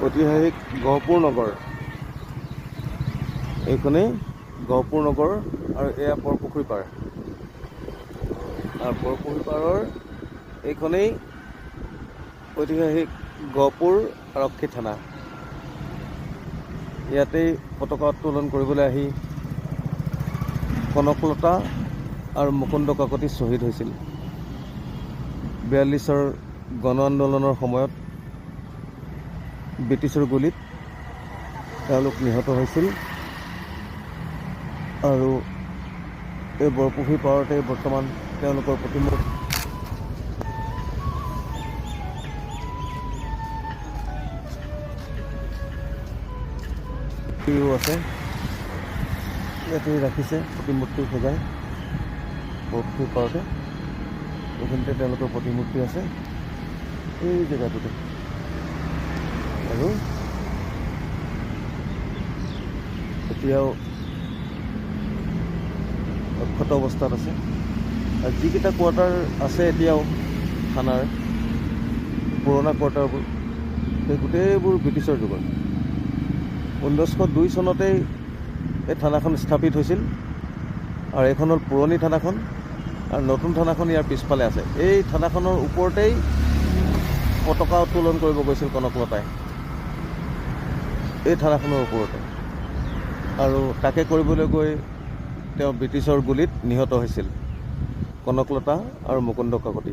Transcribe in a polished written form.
ঐতিহাসিক গহপুৰ নগৰ। এইখনেই গহপুৰ নগৰ আৰু এয়া বৰপুখুৰী পাৰ। আৰু বৰপুখুৰী পাৰৰ এইখনেই ঐতিহাসিক গহপুৰ আৰক্ষী থানা। ইয়াতেই পতাকা উত্তোলন কৰিবলৈ আহি কনকলতা আৰু মুকুন্দ কাকতি শ্বহীদ হৈছিল। 42ৰ গণ আন্দোলনৰ সময়ত ব্ৰিটিছৰ গুলীত তেওঁলোক নিহত হৈছিল। আৰু এই বৰপুখুৰী পাৰতে বৰ্তমান তেওঁলোকৰ প্ৰতিমূৰ্তি আছে। ইয়াতে ৰাখিছে প্ৰতিমূৰ্তি সজাই বৰপুখুৰী পাৰতে। এইখিনিতে তেওঁলোকৰ প্ৰতিমূৰ্তি আছে এই জেগাটোতে। আৰু এতিয়াও অক্ষত অৱস্থাত আছে। আৰু যিকেইটা কোৱাৰ্টাৰ আছে এতিয়াও থানাৰ পুৰণা কোৱাৰ্টাৰবোৰ, সেই গোটেইবোৰ ব্ৰিটিছৰ যুগৰ। 1902 চনতেই এই থানাখন স্থাপিত হৈছিল। আৰু এইখন হ'ল পুৰণি থানাখন, আৰু নতুন থানাখন ইয়াৰ পিছফালে আছে। এই থানাখনৰ ওপৰতেই পতাকা উত্তোলন কৰিব গৈছিল কনকলতাই, এই থানাখনৰ ওপৰতে। আৰু তাকে কৰিবলৈ গৈ তেওঁ ব্ৰিটিছৰ গুলীত নিহত হৈছিল, কনকলতা আৰু মুকুন্দ কাকতি।